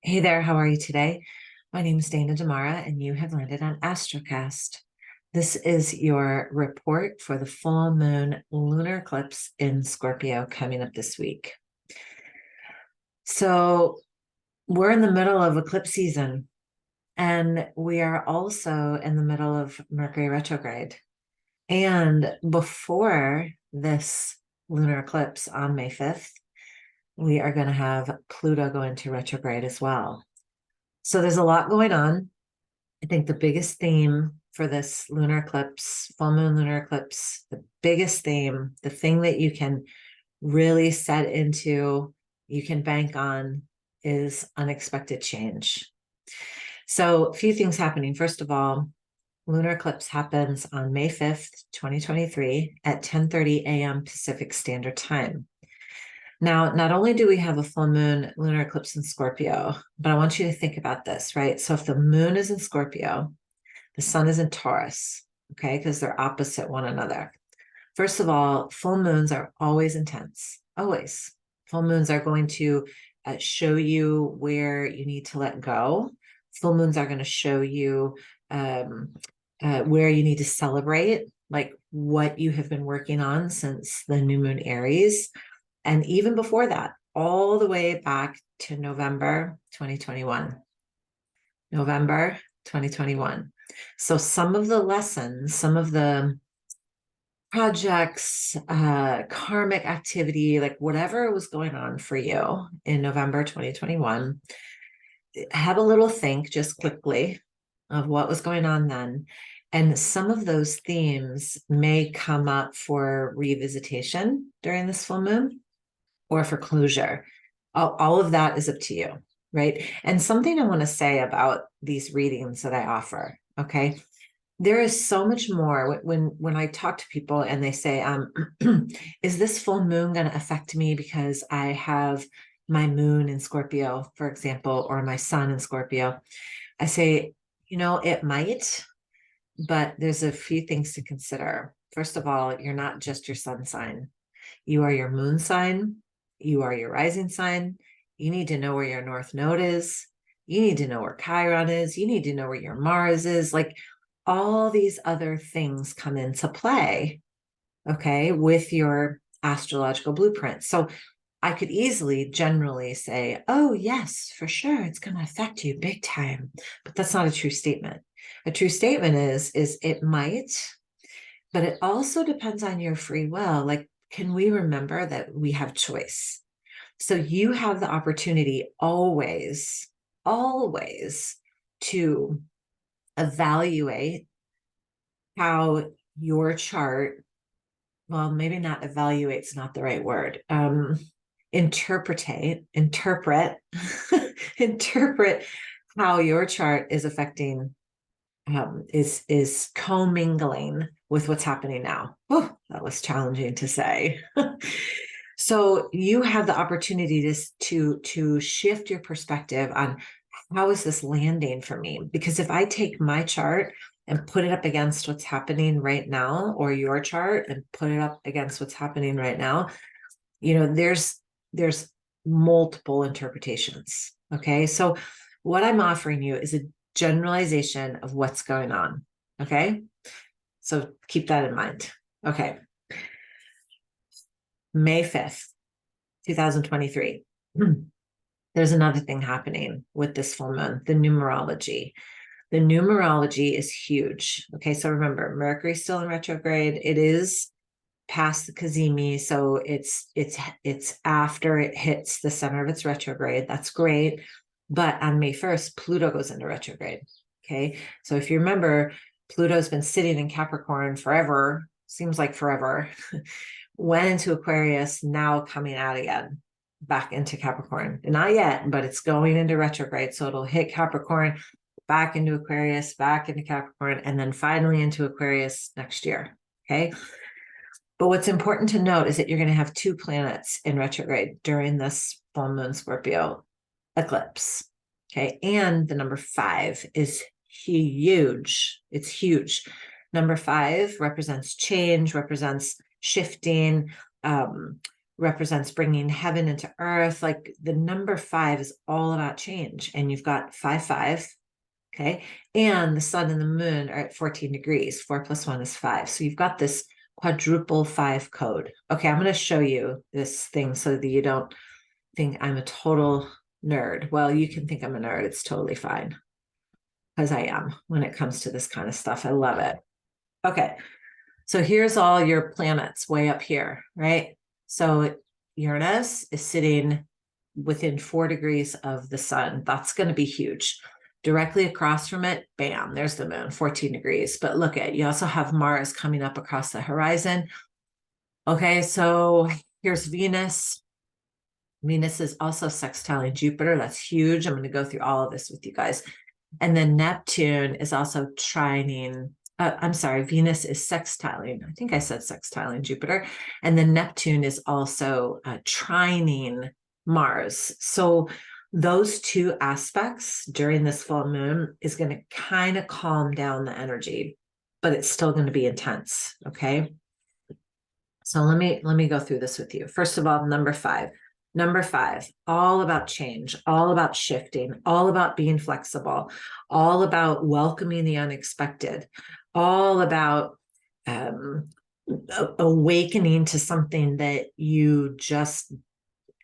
Hey there, how are you today? My name is Dana Damara, and you have landed on Astrocast. This is your report for the full moon lunar eclipse in Scorpio coming up this week. So, we're in the middle of eclipse season, and we are also in the middle of Mercury retrograde. And before this lunar eclipse on May 5th, we are going to have Pluto go into retrograde as well. So there's a lot going on. I think the biggest theme for this lunar eclipse, full moon lunar eclipse, the biggest theme, the thing that you can really set into, you can bank on, is unexpected change. So a few things happening. First of all, lunar eclipse happens on May 5th, 2023 at 10:30 a.m. Pacific Standard Time. Now, not only do we have a full moon lunar eclipse in Scorpio, but I want you to think about this, right? So if the moon is in Scorpio, the sun is in Taurus, okay, because they're opposite one another. First of all, full moons are always intense, always. Full moons are going to show you where you need to let go. Full moons are going to show you where you need to celebrate, like what you have been working on since the new moon Aries. And even before that, all the way back to November 2021. November 2021. So some of the lessons, some of the projects, karmic activity, like whatever was going on for you in November 2021, have a little think just quickly of what was going on then. And some of those themes may come up for revisitation during this full moon or for closure. All of that is up to you, right? And something I want to say about these readings that I offer, okay? There is so much more when I talk to people and they say, is this full moon going to affect me because I have my moon in Scorpio, for example, or my sun in Scorpio? I say, it might, but there's a few things to consider. First of all, you're not just your sun sign. You are your moon sign. You are your rising sign. You need to know where your North Node is. You need to know where Chiron is. You need to know where your Mars is. Like all these other things come into play, okay, with your astrological blueprint. So I could easily generally say, oh, yes, for sure, it's going to affect you big time. But that's not a true statement. A true statement is it might, but it also depends on your free will. Like, can we remember that we have choice? So you have the opportunity always, always to evaluate how your chart, well, maybe not evaluate's not the right word. Interpret, interpret how your chart is affecting, is commingling with what's happening now. Oh, that was challenging to say. So you have the opportunity to shift your perspective on how is this landing for me? Because if I take my chart and put it up against what's happening right now, or your chart and put it up against what's happening right now, there's multiple interpretations. Okay. So what I'm offering you is a generalization of what's going on. Okay. So keep that in mind. Okay. May 5th, 2023. There's another thing happening with this full moon, the numerology. The numerology is huge. Okay, so remember, Mercury's still in retrograde. It is past the Cazimi, so it's after it hits the center of its retrograde. That's great. But on May 1st, Pluto goes into retrograde. Okay, so if you remember, Pluto's been sitting in Capricorn forever, seems like forever, went into Aquarius, now coming out again, back into Capricorn. Not yet, but it's going into retrograde. So it'll hit Capricorn, back into Aquarius, back into Capricorn, and then finally into Aquarius next year. Okay. But what's important to note is that you're going to have two planets in retrograde during this full moon Scorpio eclipse. Okay. And the number 5 is huge. It's huge. Number 5 represents change, represents shifting, represents bringing heaven into earth. Like the number 5 is all about change. And you've got 5, 5. Okay. And the sun and the moon are at 14 degrees. 4 + 1 is 5. So you've got this quadruple 5 code. Okay. I'm going to show you this thing so that you don't think I'm a total nerd. Well, you can think I'm a nerd. It's totally fine, because I am when it comes to this kind of stuff. I love it. Okay. So here's all your planets way up here, right? So Uranus is sitting within 4 degrees of the sun. That's going to be huge. Directly across from it, bam, there's the moon, 14 degrees. But look at, you also have Mars coming up across the horizon. Okay, so here's Venus. Venus is also sextiling Jupiter. That's huge. I'm going to go through all of this with you guys. And then Neptune is also trining. I'm sorry, Venus is sextiling. I think I said sextiling Jupiter. And then Neptune is also trining Mars. So those two aspects during this full moon is going to kind of calm down the energy, but it's still going to be intense. Okay. So let me go through this with you. First of all, number 5. Number 5, all about change, all about shifting, all about being flexible, all about welcoming the unexpected, all about awakening to something that you just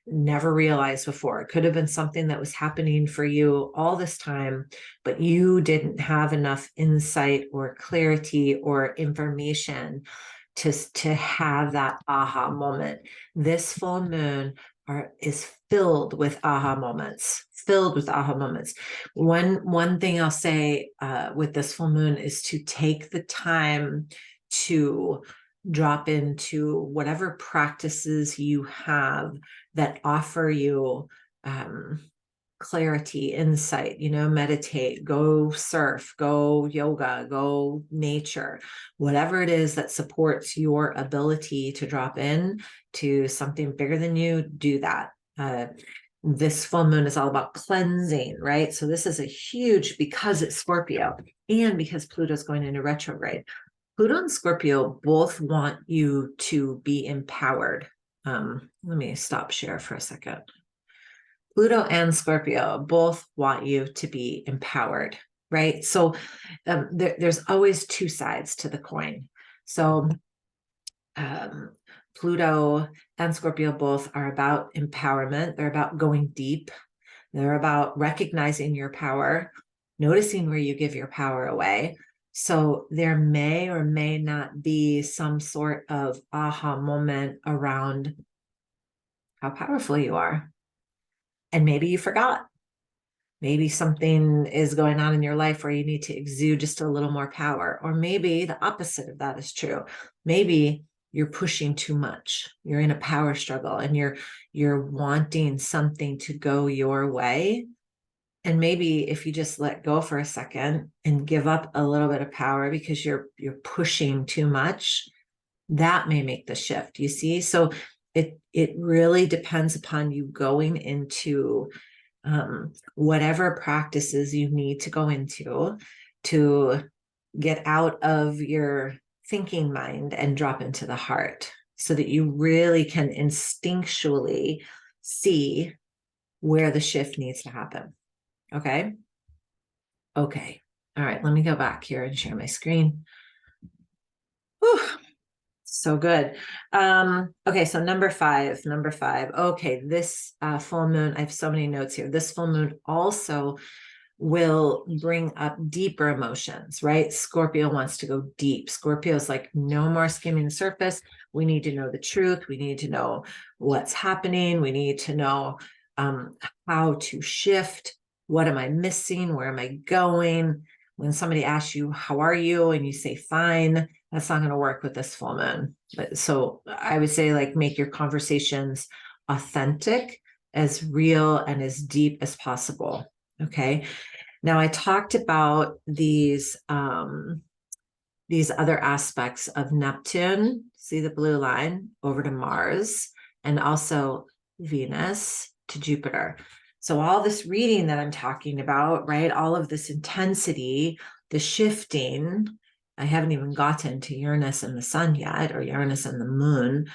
never realized before. It could have been something that was happening for you all this time, but you didn't have enough insight or clarity or information to have that aha moment. This full moon is filled with aha moments, filled with aha moments. One thing I'll say with this full moon is to take the time to drop into whatever practices you have that offer you clarity, insight, meditate, go surf, go yoga, go nature, whatever it is that supports your ability to drop in to something bigger than you, do that. This full moon is all about cleansing, right? So this is a huge, because it's Scorpio and because Pluto's going into retrograde. Pluto and Scorpio both want you to be empowered. Let me stop share for a second. Pluto and Scorpio both want you to be empowered, right? So there's always two sides to the coin. So Pluto and Scorpio both are about empowerment. They're about going deep. They're about recognizing your power, noticing where you give your power away. So there may or may not be some sort of aha moment around how powerful you are. And maybe you forgot. Maybe something is going on in your life where you need to exude just a little more power. Or maybe the opposite of that is true. Maybe you're pushing too much. You're in a power struggle and you're wanting something to go your way. And maybe if you just let go for a second and give up a little bit of power because you're pushing too much, that may make the shift, you see? So it really depends upon you going into whatever practices you need to go into to get out of your thinking mind and drop into the heart so that you really can instinctually see where the shift needs to happen. Okay. Okay. All right. Let me go back here and share my screen. Whew. So good. Okay, so number five. Okay, this full moon, I have so many notes here. This full moon also will bring up deeper emotions, right? Scorpio wants to go deep. Scorpio's like, no more skimming the surface. We need to know the truth. We need to know what's happening. We need to know how to shift. What am I missing? Where am I going? When somebody asks you, how are you? And you say, fine, that's not going to work with this full moon. But so I would say, like, make your conversations authentic, as real and as deep as possible. Okay. Now I talked about these other aspects of Neptune. See the blue line over to Mars, and also Venus to Jupiter. So all this reading that I'm talking about, right? All of this intensity, the shifting, I haven't even gotten to Uranus and the sun yet, or Uranus and the moon,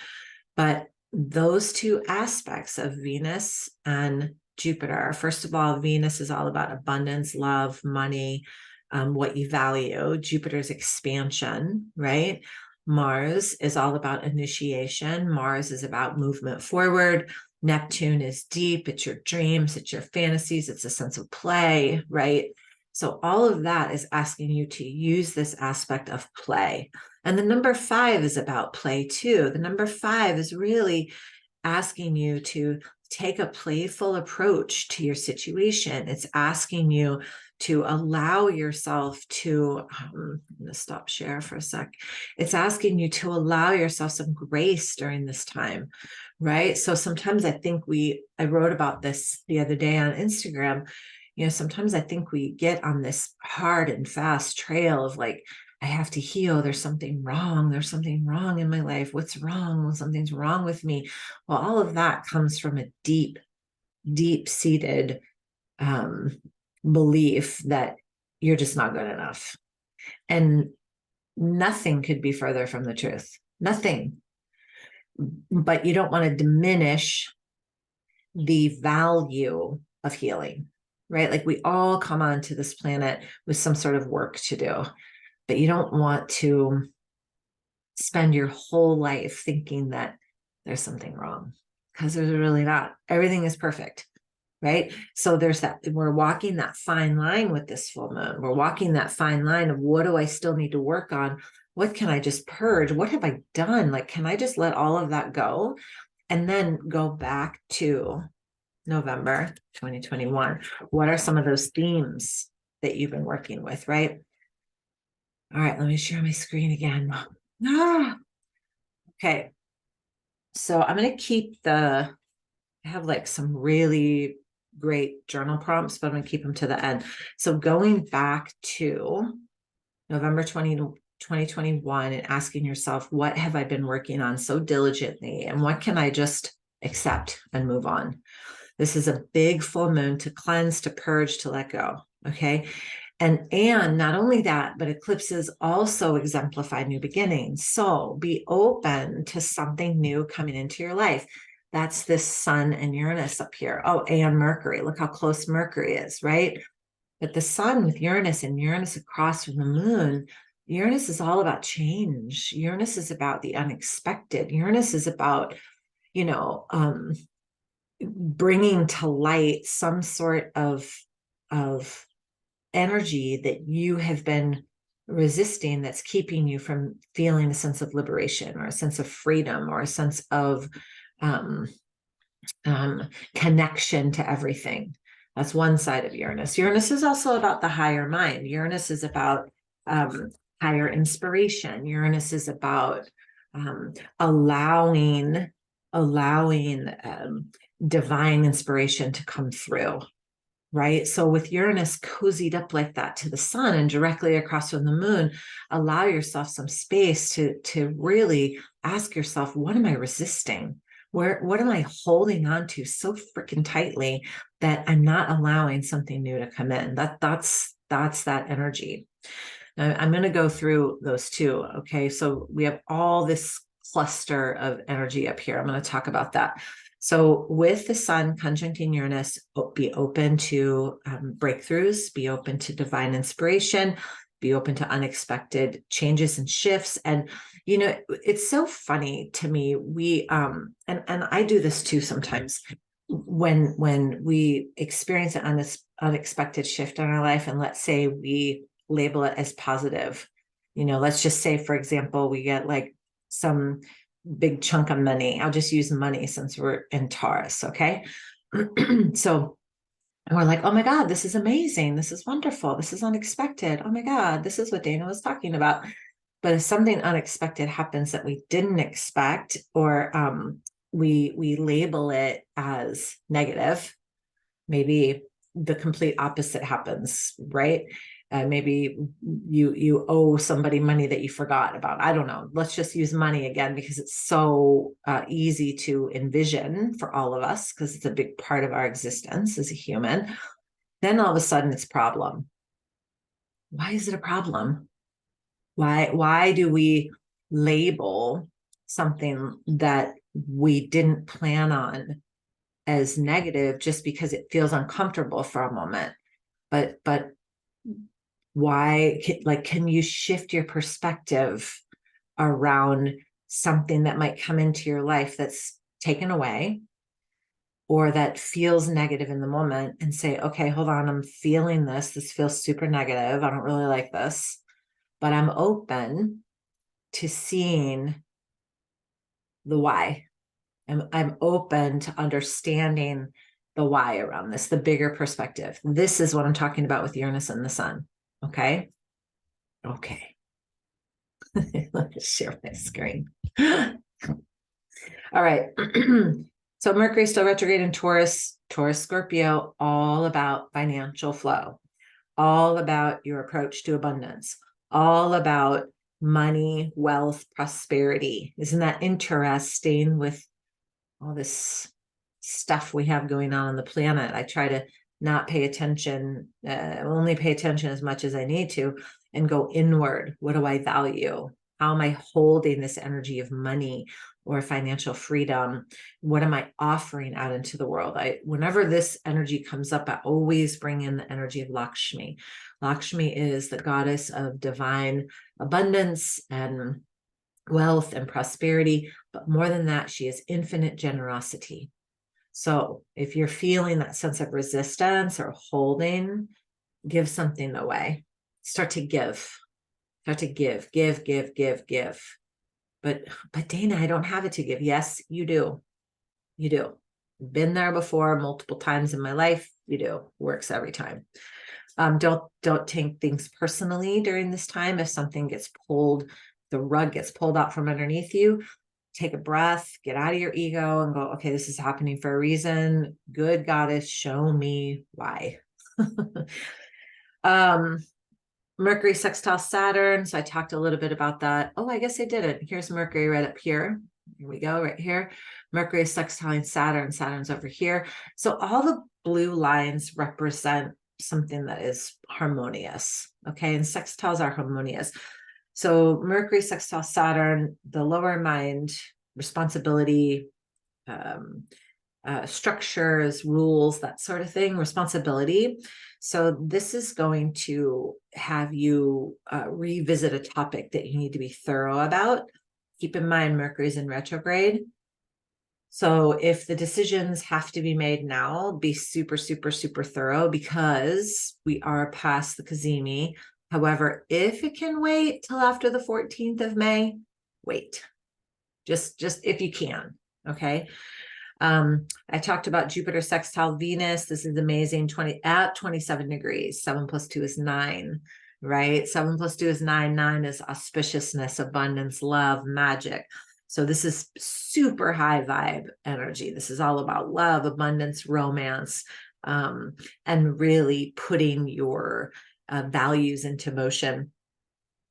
but those two aspects of Venus and Jupiter. First of all, Venus is all about abundance, love, money, what you value. Jupiter's expansion, right? Mars is all about initiation. Mars is about movement forward. Neptune is deep. It's your dreams, it's your fantasies, it's a sense of play, right? So all of that is asking you to use this aspect of play. And the number 5 is about play too. The number 5 is really asking you to take a playful approach to your situation. It's asking you to allow yourself to, I'm going to stop share for a sec. It's asking you to allow yourself some grace during this time, right? So sometimes I wrote about this the other day on Instagram. Sometimes I think we get on this hard and fast trail of like, I have to heal. There's something wrong. There's something wrong in my life. What's wrong? Well, something's wrong with me. Well, all of that comes from a deep, deep-seated belief that you're just not good enough. And nothing could be further from the truth. Nothing. But you don't want to diminish the value of healing, right? Like we all come onto this planet with some sort of work to do, but you don't want to spend your whole life thinking that there's something wrong, because there's really not. Everything is perfect, right? So there's that, we're walking that fine line with this full moon. We're walking that fine line of what do I still need to work on? What can I just purge? What have I done? Like, can I just let all of that go and then go back to November 2021? What are some of those themes that you've been working with, right? All right, let me share my screen again. Okay. So I'm going to keep I have like some really great journal prompts, but I'm going to keep them to the end. So going back to November 2021 and asking yourself, what have I been working on so diligently? And what can I just accept and move on? This is a big full moon to cleanse, to purge, to let go. Okay. And not only that, but eclipses also exemplify new beginnings. So be open to something new coming into your life. That's this Sun and Uranus up here. Oh, and Mercury. Look how close Mercury is, right? But the Sun with Uranus and Uranus across from the moon, Uranus is all about change. Uranus is about the unexpected. Uranus is about, bringing to light some sort of energy that you have been resisting, that's keeping you from feeling a sense of liberation or a sense of freedom or a sense of connection to everything. That's one side of Uranus. Uranus is also about the higher mind. Uranus is about higher inspiration. Uranus is about allowing divine inspiration to come through. Right. So with Uranus cozied up like that to the sun and directly across from the moon, allow yourself some space to really ask yourself, what am I resisting? What am I holding on to so freaking tightly that I'm not allowing something new to come in? That's that energy. Now, I'm going to go through those two. Okay. So we have all this cluster of energy up here. I'm going to talk about that. So with the sun conjuncting Uranus, be open to breakthroughs, be open to divine inspiration, be open to unexpected changes and shifts. And, it's so funny to me. We, and I do this too sometimes when we experience an unexpected shift in our life, and let's say we label it as positive. Let's just say, for example, we get like some big chunk of money. I'll just use money since we're in Taurus. Okay. So we're like, oh my God, this is amazing. This is wonderful. This is unexpected. Oh my God, this is what Dana was talking about. But if something unexpected happens that we didn't expect, or we label it as negative, maybe the complete opposite happens, right? Maybe you owe somebody money that you forgot about. I don't know. Let's just use money again because it's so easy to envision for all of us, because it's a big part of our existence as a human. Then all of a sudden it's a problem. Why is it a problem? Why do we label something that we didn't plan on as negative just because it feels uncomfortable for a moment. But why, like, can you shift your perspective around something that might come into your life that's taken away or that feels negative in the moment, and say, okay, hold on, I'm feeling this. This feels super negative. I don't really like this, but I'm open to seeing the why. I'm open to understanding the why around this, the bigger perspective. This is what I'm talking about with Uranus and the sun. Okay. Okay. Let me share my screen. All right. So Mercury still retrograde in Taurus, Taurus, Scorpio, all about financial flow, all about your approach to abundance, all about money, wealth, prosperity. Isn't that interesting with all this stuff we have going on the planet? I try to not pay attention, only pay attention as much as I need to, and go inward. What do I value? How am I holding this energy of money or financial freedom? What am I offering out into the world? Whenever this energy comes up, I always bring in the energy of Lakshmi. Lakshmi is the goddess of divine abundance and wealth and prosperity, but more than that, she is infinite generosity. So if you're feeling that sense of resistance or holding, give something away. Start to give. Start to give. But Dana, I don't have it to give. Yes, you do. You do. Been there before multiple times in my life. You do. Works every time. Don't take things personally during this time. If something gets pulled, the rug gets pulled out from underneath you, take a breath, get out of your ego and go, okay, this is happening for a reason. Good goddess, show me why. Mercury sextile Saturn. So I talked a little bit about that. Oh, I guess I didn't. Here's Mercury right up here. Here we go, right here. Mercury sextiling Saturn. Saturn's over here. So all the blue lines represent something that is harmonious. Okay. And sextiles are harmonious. So Mercury sextile Saturn, the lower mind, responsibility, structures, rules, that sort of thing, responsibility. So this is going to have you revisit a topic that you need to be thorough about. Keep in mind, Mercury's in retrograde. So if the decisions have to be made now, be super, super, super thorough, because we are past the Cazimi. However, if it can wait till after the 14th of May, wait. Just if you can, okay? I talked about Jupiter sextile Venus. This is amazing. 27 degrees. 7 plus 2 is 9, right? 7 plus 2 is 9. 9 is auspiciousness, abundance, love, magic. So this is super high vibe energy. This is all about love, abundance, romance, and really putting your values into motion.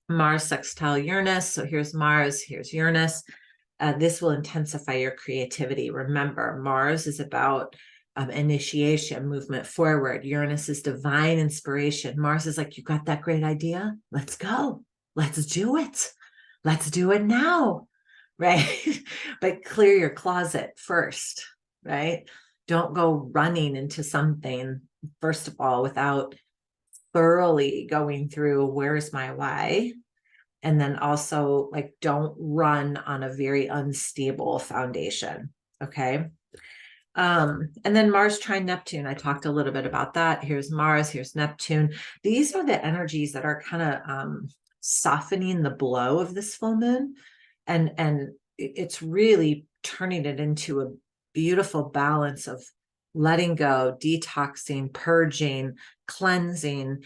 Mars sextile Uranus. So here's Mars, here's Uranus. This will intensify your creativity. Remember, Mars is about initiation, movement forward. Uranus is divine inspiration. Mars is like, you got that great idea? Let's go. Let's do it. Let's do it now, right? But clear your closet first, right? Don't go running into something, first of all, without thoroughly going through, where's my why? And then also, like, don't run on a very unstable foundation. Okay. And then Mars trine Neptune. I talked a little bit about that. Here's Mars, here's Neptune. These are the energies that are kind of softening the blow of this full moon. And it's really turning it into a beautiful balance of letting go, detoxing, purging, cleansing,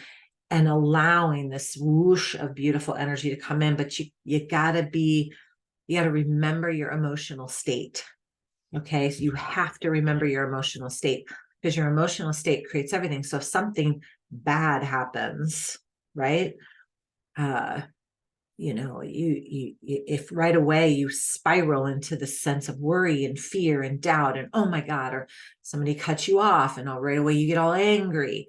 and allowing this whoosh of beautiful energy to come in. But you gotta remember your emotional state. Okay. So you have to remember your emotional state, because your emotional state creates everything. So if something bad happens, right? If right away you spiral into the sense of worry and fear and doubt and, oh my God, or somebody cuts you off and right away you get all angry.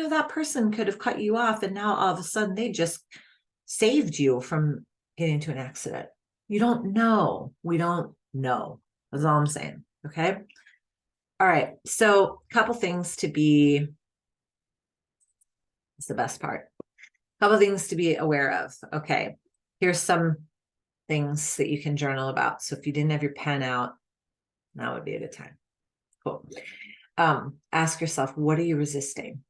That person could have cut you off and now all of a sudden they just saved you from getting into an accident. You don't know. We don't know. That's all I'm saying. Okay. All right. So a couple things to be, it's the best part. A couple things to be aware of. Okay. Here's some things that you can journal about. So if you didn't have your pen out, now would be a good time. Cool. Ask yourself, what are you resisting?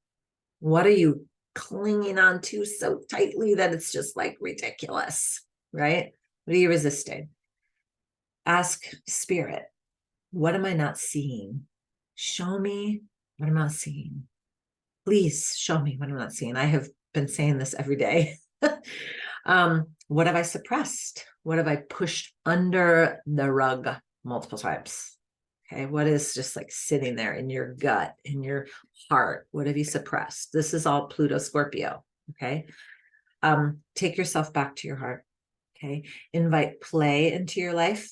What are you clinging on to so tightly that it's just like ridiculous, right? What are you resisting? Ask spirit, what am I not seeing? Show me what I'm not seeing. Please show me what I'm not seeing. I have been saying this every day. What have I suppressed? What have I pushed under the rug multiple times? Okay, what is just like sitting there in your gut, in your heart? What have you suppressed? This is all Pluto Scorpio. Okay. Take yourself back to your heart. Okay. Invite play into your life.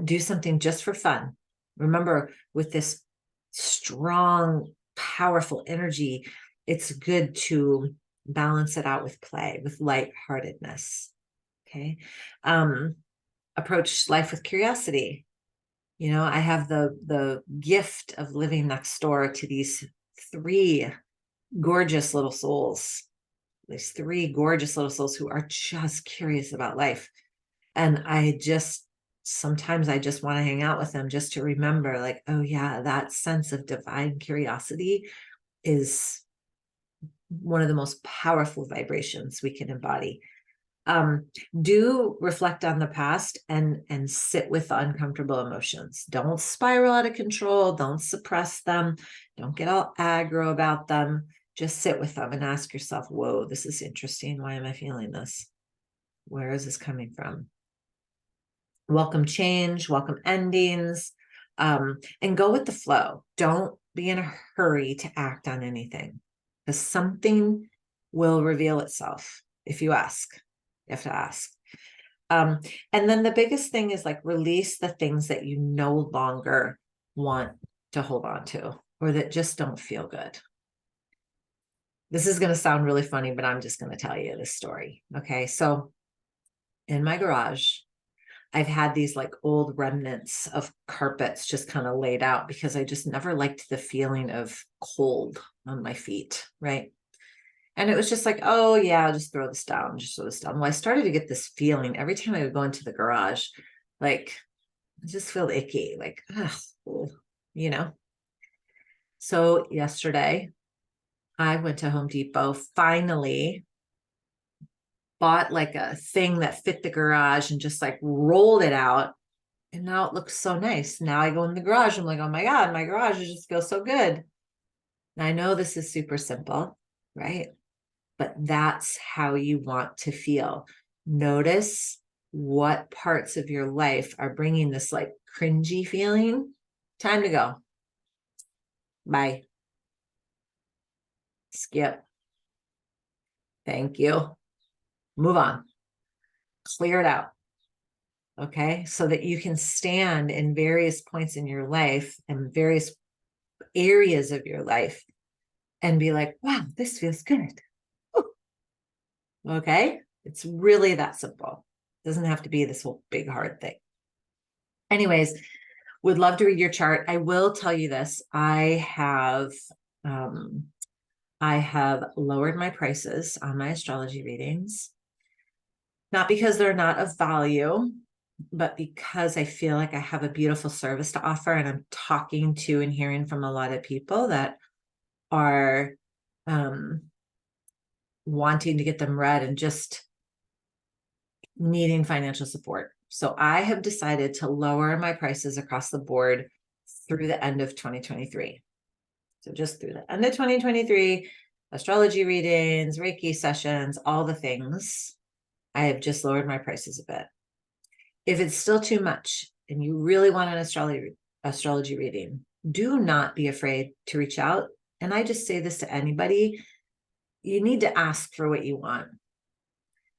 Do something just for fun. Remember, with this strong, powerful energy, it's good to balance it out with play, with lightheartedness. Okay. Approach life with curiosity. You know, I have the gift of living next door to these three gorgeous little souls, these three gorgeous little souls who are just curious about life. And sometimes I just want to hang out with them just to remember, like, oh yeah, that sense of divine curiosity is one of the most powerful vibrations we can embody. Do reflect on the past and sit with the uncomfortable emotions. Don't spiral out of control. Don't suppress them. Don't get all aggro about them. Just sit with them and ask yourself, whoa, this is interesting. Why am I feeling this? Where is this coming from? Welcome change, welcome endings, and go with the flow. Don't be in a hurry to act on anything, because something will reveal itself if you ask. You have to ask. And then the biggest thing is like release the things that you no longer want to hold on to or that just don't feel good. This is going to sound really funny, but I'm just going to tell you this story. Okay. So in my garage, I've had these like old remnants of carpets just kind of laid out because I just never liked the feeling of cold on my feet. Right. And it was just like, oh yeah, I'll just throw this down, just throw this down. Well, I started to get this feeling every time I would go into the garage, like I just feel icky, like, ugh, you know? So yesterday I went to Home Depot, finally bought like a thing that fit the garage and just like rolled it out. And now it looks so nice. Now I go in the garage. I'm like, oh my God, my garage just feels so good. And I know this is super simple, right? But that's how you want to feel. Notice what parts of your life are bringing this like cringy feeling. Time to go. Bye. Skip. Thank you. Move on. Clear it out. Okay. So that you can stand in various points in your life and various areas of your life and be like, wow, this feels good. Ooh. Okay. It's really that simple. It doesn't have to be this whole big hard thing. Anyways, would love to read your chart. I will tell you this. I have lowered my prices on my astrology readings, not because they're not of value, but because I feel like I have a beautiful service to offer, and I'm talking to and hearing from a lot of people that are wanting to get them read and just needing financial support. So I have decided to lower my prices across the board through the end of 2023. So just through the end of 2023, astrology readings, Reiki sessions, all the things, I have just lowered my prices a bit. If it's still too much and you really want an astrology reading, do not be afraid to reach out. And I just say this to anybody, you need to ask for what you want.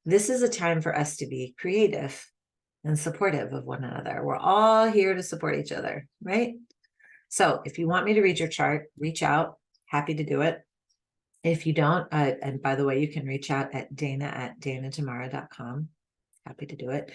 This is a time for us to be creative and supportive of one another. We're all here to support each other, right? So if you want me to read your chart, reach out. Happy to do it. If you don't, and by the way, you can reach out at dana@danatamara.com. Happy to do it.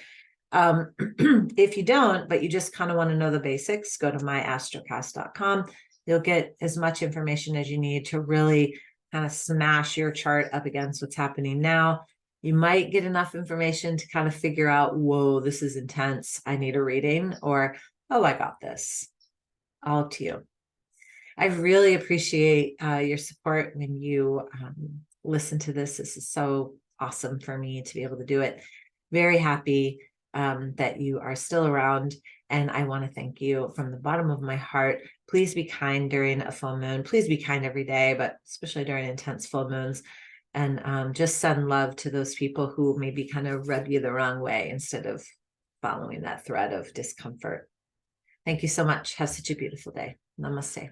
If you don't, but you just kind of want to know the basics, go to myastrocast.com. You'll get as much information as you need to really kind of smash your chart up against what's happening now. You might get enough information to kind of figure out, whoa, this is intense, I need a reading, or, oh, I got this. All up to you. I really appreciate your support when you listen to this. This is so awesome for me to be able to do it. Very happy that you are still around. And I want to thank you from the bottom of my heart. Please be kind during a full moon. Please be kind every day, but especially during intense full moons. And just send love to those people who maybe kind of rub you the wrong way instead of following that thread of discomfort. Thank you so much. Have such a beautiful day. Namaste.